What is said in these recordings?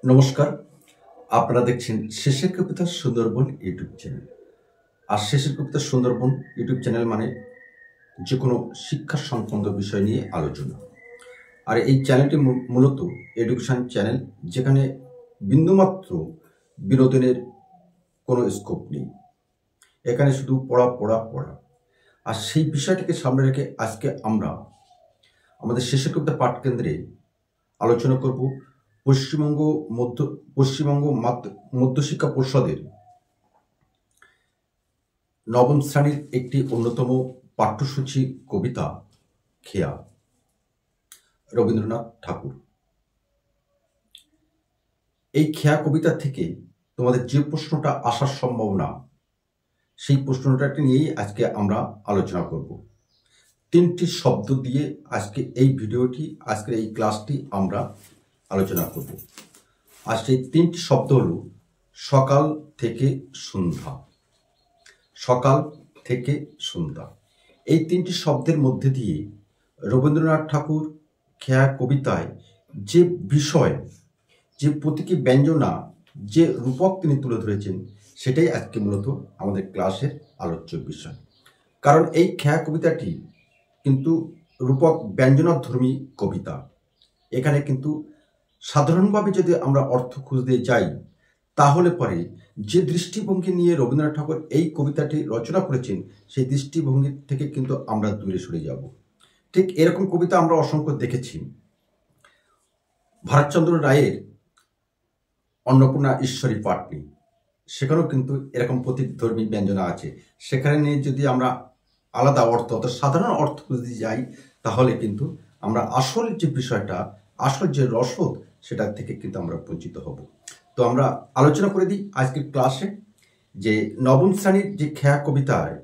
নমস্কার। আপনারা দেখছেন শেষের কবিতা সুন্দরবন ইউটিউব চ্যানেল। আর শেষের কবিতা সুন্দরবন ইউটিউব চ্যানেল মানে যে কোনো শিক্ষা সংক্রান্ত বিষয় নিয়ে আলোচনা। আর এই চ্যানেলটি মূলত এডুকেশন চ্যানেল, যেখানে বিন্দুমাত্র বিনোদনের কোনো স্কোপ নেই। এখানে শুধু পড়া পড়া পড়া। আর সেই বিষয়টিকে সামনে রেখে আজকে আমরা আমাদের শেষের কবিতা পাঠ কেন্দ্রে আলোচনা করব পশ্চিমবঙ্গ মধ্যশিক্ষা পর্ষদের নবম শ্রেণীর একটি অন্যতম পাঠ্যসূচি কবিতা খেয়া, রবীন্দ্রনাথ ঠাকুর। এই খেয়া কবিতা থেকে তোমাদের যে প্রশ্নটা আসার সম্ভাবনা, সেই প্রশ্নটাকে নিয়েই আজকে আমরা আলোচনা করব। তিনটি শব্দ দিয়ে আজকে এই ভিডিওটি, আজকের এই ক্লাসটি আমরা আলোচনা করব। আর সেই তিনটি শব্দ হলো সকাল থেকে সন্ধ্যা। সকাল থেকে সন্ধ্যা, এই তিনটি শব্দের মধ্যে দিয়ে রবীন্দ্রনাথ ঠাকুর খেয়া কবিতায় যে বিষয়, যে প্রতীকী ব্যঞ্জনা, যে রূপক তিনি তুলে ধরেছেন, সেটাই আজকে মূলত আমাদের ক্লাসের আলোচ্য বিষয়। কারণ এই খেয়া কবিতাটি কিন্তু রূপক ব্যঞ্জনাধর্মী কবিতা। এখানে কিন্তু সাধারণভাবে যদি আমরা অর্থ খুঁজতে যাই, তাহলে পরে যে দৃষ্টিভঙ্গি নিয়ে রবীন্দ্রনাথ ঠাকুর এই কবিতাটি রচনা করেছেন, সেই দৃষ্টিভঙ্গি থেকে কিন্তু আমরা দূরে সরে যাব। ঠিক এরকম কবিতা আমরা অসংখ্য দেখেছি। ভারতচন্দ্র রায়ের অন্নপূর্ণা ঈশ্বরী পাটনি, সেখানেও কিন্তু এরকম প্রতীকধর্মী ব্যঞ্জনা আছে। সেখানে যদি আমরা আলাদা অর্থ, অর্থাৎ সাধারণ অর্থ খুঁজতে যাই, তাহলে কিন্তু আমরা আসল যে বিষয়টা, আসল যে রসদ, সেটা থেকে কিন্তু আমরা বঞ্চিত হব। তো আমরা আলোচনা করে দিই আজকের ক্লাসে যে নবম শ্রেণীর যে খেয়া কবিতায়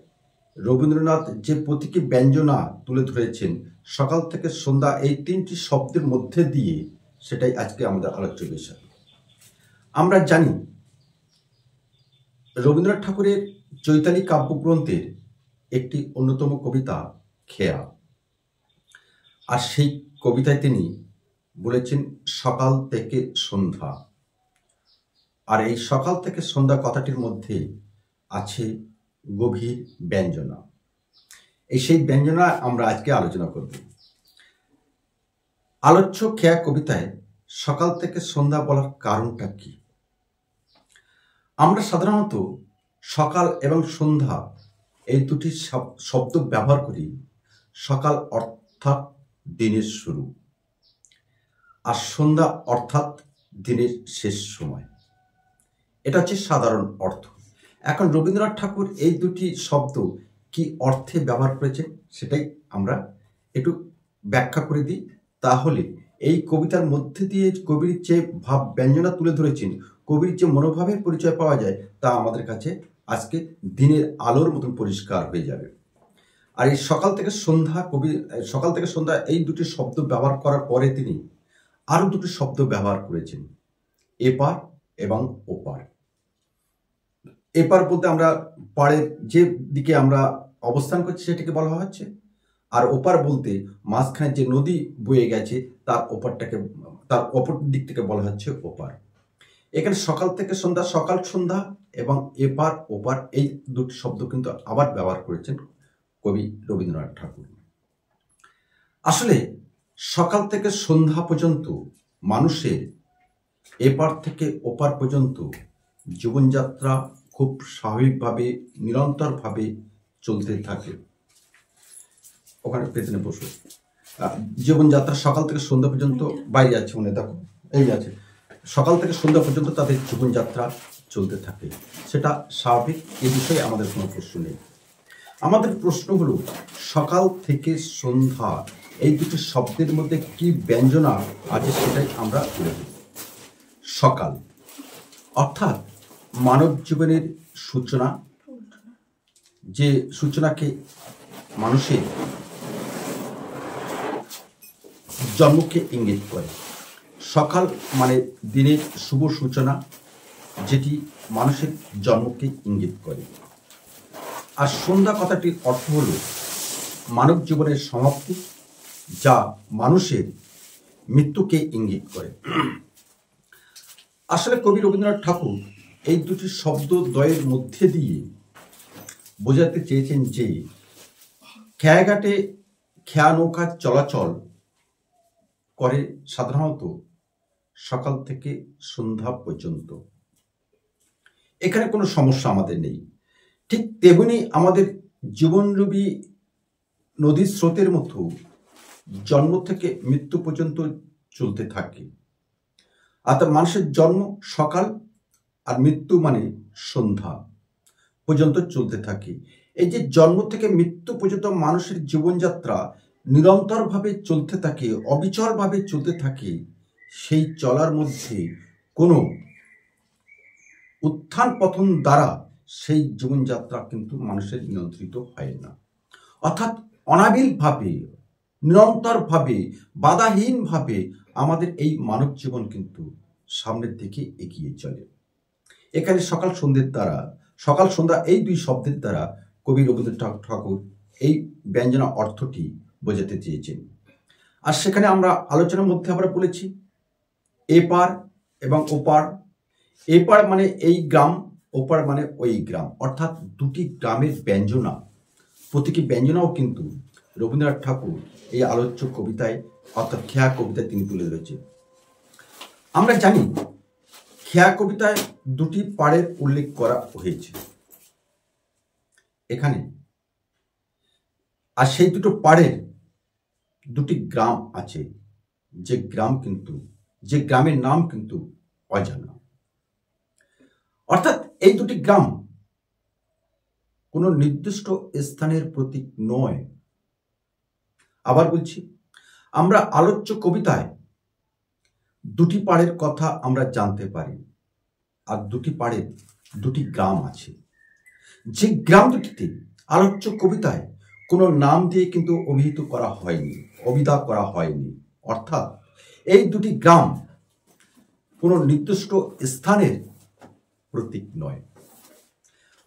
রবীন্দ্রনাথ যে প্রতীকী ব্যঞ্জনা তুলে ধরেছেন, সকাল থেকে সন্ধ্যা, এই তিনটি শব্দের মধ্যে দিয়ে, সেটাই আজকে আমাদের আলোচ্য বিষয়। আমরা জানি রবীন্দ্রনাথ ঠাকুরের চৈতালি কাব্যগ্রন্থের একটি অন্যতম কবিতা খেয়া। আর সেই কবিতায় তিনি বলেছেন সকাল থেকে সন্ধ্যা। আর এই সকাল থেকে সন্ধ্যা কথাটির মধ্যে আছে গভীর ব্যঞ্জনা। সেই ব্যঞ্জনা আমরা আজকে আলোচনা করব। আলোচ্য খেয়া কবিতায় সকাল থেকে সন্ধ্যা বলার কারণটা কি? আমরা সাধারণত সকাল এবং সন্ধ্যা এই দুটি শব্দ ব্যবহার করি। সকাল অর্থাৎ দিনের শুরু, আর সন্ধ্যা অর্থাৎ দিনের শেষ সময়। এটা হচ্ছে সাধারণ অর্থ। এখন রবীন্দ্রনাথ ঠাকুর এই দুটি শব্দ কি অর্থে ব্যবহার করেছেন, সেটাই আমরা একটু ব্যাখ্যা করে দিই। তাহলে এই কবিতার মধ্যে দিয়ে কবির যে ভাব ব্যঞ্জনা তুলে ধরেছেন, কবির যে মনোভাবের পরিচয় পাওয়া যায়, তা আমাদের কাছে আজকে দিনের আলোর মতন পরিষ্কার হয়ে যাবে। আর এই সকাল থেকে সন্ধ্যা এই দুটি শব্দ ব্যবহার করার পরে তিনি আরো দুটি শব্দ ব্যবহার করেছেন, এপার এবং ওপার। এপার বলতে আমরা পাড়ের যে দিকে আমরা অবস্থান করছি সেটাকে বলা হচ্ছে, আর ওপার বলতে মাঝখানে যে নদী বয়ে গেছে তার অপর দিক থেকে বলা হচ্ছে ওপার। এখানে সকাল থেকে সন্ধ্যা, সকাল সন্ধ্যা এবং এপার ওপার, এই দুটি শব্দ কিন্তু আবার ব্যবহার করেছেন কবি রবীন্দ্রনাথ ঠাকুর। আসলে সকাল থেকে সন্ধ্যা পর্যন্ত মানুষের এপার থেকে ওপার পর্যন্ত জীবনযাত্রা খুব স্বাভাবিকভাবে, নিরন্তরভাবে চলতে থাকে। ওখানে পেছনে বসে জীবনযাত্রা সকাল থেকে সন্ধ্যা পর্যন্ত বাইরে আছে, মনে দেখো এই আছে, সকাল থেকে সন্ধ্যা পর্যন্ত তাদের জীবনযাত্রা চলতে থাকে। সেটা স্বাভাবিক, এ বিষয়ে আমাদের কোনো প্রশ্ন নেই। আমাদের প্রশ্ন হলো সকাল থেকে সন্ধ্যা এই দুটি শব্দের মধ্যে কি ব্যঞ্জনা আছে, সেটাই আমরা তুলে ধরি। সকাল অর্থাৎ মানব জীবনের সূচনা, যে সূচনাকে মানুষের জন্মকে ইঙ্গিত করে। সকাল মানে দিনের শুভ সূচনা, যেটি মানুষের জন্মকে ইঙ্গিত করে। আর সন্ধ্যা কথাটির অর্থ হল মানব জীবনের সমাপ্তি, যা মানুষের মৃত্যুকে ইঙ্গিত করে। আসলে কবি রবীন্দ্রনাথ ঠাকুর এই দুটি শব্দ দ্বয়ের মধ্যে দিয়ে বোঝাতে চেয়েছেন যে খেয়াঘাটে খেয়া নৌকা চলাচল করে সাধারণত সকাল থেকে সন্ধ্যা পর্যন্ত। এখানে কোনো সমস্যা আমাদের নেই। ঠিক তেমনি আমাদের জীবনরূপী নদীর স্রোতের মতো জন্ম থেকে মৃত্যু পর্যন্ত চলতে থাকে। অর্থাৎ মানুষের জন্ম সকাল আর মৃত্যু মানে সন্ধ্যা পর্যন্ত চলতে থাকে। এই যে জন্ম থেকে মৃত্যু পর্যন্ত মানুষের জীবনযাত্রা নিরন্তরভাবে চলতে থাকে, অবিচলভাবে চলতে থাকে, সেই চলার মধ্যে কোনো উত্থান পতন দ্বারা সেই জীবনযাত্রা কিন্তু মানুষের নিয়ন্ত্রিত হয় না। অর্থাৎ অনাবিলভাবে, নিরন্তরভাবে, বাধাহীনভাবে আমাদের এই মানব জীবন কিন্তু সামনের দিকে এগিয়ে চলে। এখানে সকাল সন্ধ্যা এই দুই শব্দের দ্বারা কবি রবীন্দ্রনাথ ঠাকুর এই ব্যঞ্জনা অর্থটি বোঝাতে চেয়েছেন। আর সেখানে আমরা আলোচনার মধ্যে আমরা বলেছি এপার এবং ওপার। এপার মানে এই গ্রাম, ওপার মানে ওই গ্রাম, অর্থাৎ দুটি গ্রামের ব্যঞ্জনা, প্রতীকী ব্যঞ্জনাও কিন্তু রবীন্দ্রনাথ ঠাকুর এই আলোচ্য কবিতায় অর্থাৎ খেয়া কবিতায় তিনি তুলে ধরেছেন। আমরা জানি খেয়া কবিতায় দুটি পাড়ের উল্লেখ করা হয়েছে এখানে, আর সেই দুটো পাড়ের দুটি গ্রাম আছে, যে গ্রামের নাম কিন্তু অজানা। অর্থাৎ এই দুটি গ্রাম কোনো নির্দিষ্ট স্থানের প্রতীক নয়। আবার বলছি, আমরা আলোচ্য কবিতায় দুটি পাড়ের কথা আমরা জানতে পারি, আর দুটি পাড়ের দুটি গ্রাম আছে। যে গ্রাম দুটিতে আলোচ্য কবিতায় কোনো নাম দিয়ে কিন্তু অভিহিত করা হয়নি, অভিধা করা হয়নি। অর্থাৎ এই দুটি গ্রাম কোনো নির্দিষ্ট স্থানের প্রতীক নয়,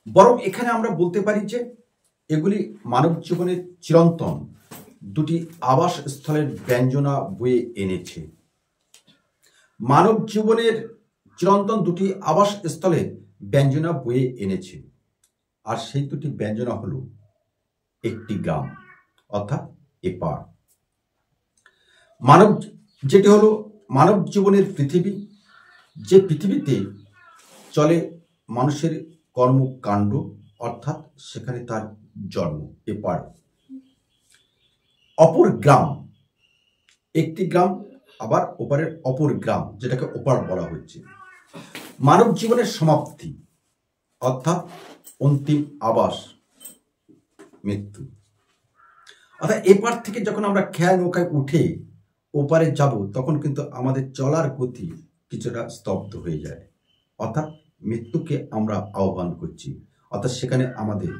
বরং এখানে আমরা বলতে পারি যে এগুলি মানব জীবনের চিরন্তন দুটি আবাস স্থলের ব্যঞ্জনা বয়ে এনেছে। মানব জীবনের চিরন্তন দুটি আবাস স্থলের ব্যঞ্জনা বয়ে এনেছে, আর সেই দুটি ব্যঞ্জনা হলো একটি গ্রাম অর্থাৎ এপার, যেটি হলো মানব জীবনের পৃথিবী, যে পৃথিবীতে চলে মানুষের কর্মকাণ্ড, অর্থাৎ সেখানে তার জন্ম এপার। অপর গ্রাম, একটি গ্রাম আবার ওপারের অপর গ্রাম, যেটাকে ওপার বলা হচ্ছে। মানব জীবনের সমাপ্তি অর্থাৎ অন্তিম আবাস মৃত্যু। অর্থাৎ এপার থেকে যখন আমরা খেয়া নৌকায় উঠে ওপারে যাব, তখন কিন্তু আমাদের চলার গতি কিছুটা স্তব্ধ হয়ে যায়। অর্থাৎ মৃত্যুকে আমরা আহ্বান করছি, অর্থাৎ সেখানে আমাদের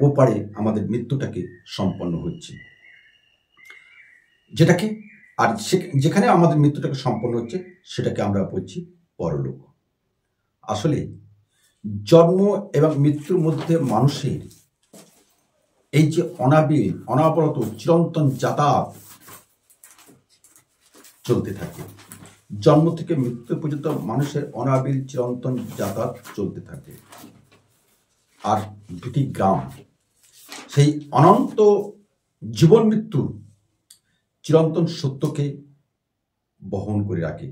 ওপারে আমাদের মৃত্যুটাকে সম্পন্ন হচ্ছে, যেখানে আমাদের মৃত্যুটাকে সম্পন্ন হচ্ছে সেটাকে আমরা বলছি পরলোক। আসলে জন্ম এবং মৃত্যুর মধ্যে মানুষের এই যে অনাবরত চিরন্তন যাতায়াত চলতে থাকে, জন্ম থেকে মৃত্যু পর্যন্ত মানুষের অনাবিল চিরন্তন যাতায়াত চলতে থাকে। আর দুটি গ্রাম সেই অনন্ত জীবন মৃত্যুর চিরন্তন সত্যকে বহন করে রাখে,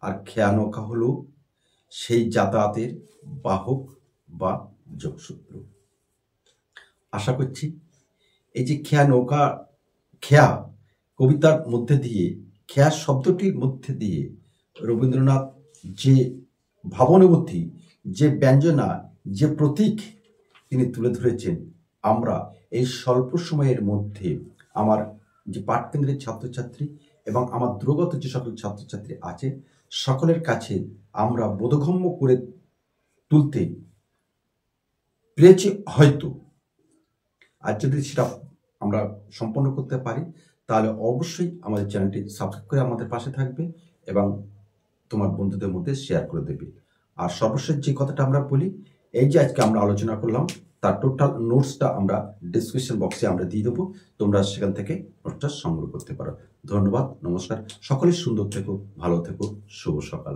আর খেয়া নৌকা হলো সেই যাতায়াতের বাহক বা যোগসূত্র। আশা করছি এই যে খেয়া কবিতার মধ্যে দিয়ে, খেয়া শব্দটির মধ্যে দিয়ে রবীন্দ্রনাথ যে ভাবনাবতী, যে ব্যঞ্জনা, যে প্রতীক তিনি তুলে ধরেছেন, আমরা এই স্বল্প সময়ের মধ্যে আমার যে পাঠকেন্দ্রের ছাত্রছাত্রী এবং আমার দূরগত যে সকল ছাত্রছাত্রী আছে, সকলের কাছে আমরা বোধগম্য করে তুলতে পেরেছি হয়তো। আর যদি সেটা আমরা সম্পন্ন করতে পারি, তাহলে অবশ্যই আমাদের চ্যানেলটি সাবস্ক্রাইব করে আমাদের পাশে থাকবে এবং তোমার বন্ধুদের মধ্যে শেয়ার করে দেবে। আর সর্বশেষ যে কথাটা আমরা বলি, এই যে আজকে আমরা আলোচনা করলাম, তার টোটাল নোটসটা আমরা ডিসক্রিপশন বক্সে আমরা দিয়ে দেবো, তোমরা সেখান থেকে নোটসটা সংগ্রহ করতে পারো। ধন্যবাদ, নমস্কার, সকলে সুন্দর থেকো, ভালো থেকো, শুভ সকাল।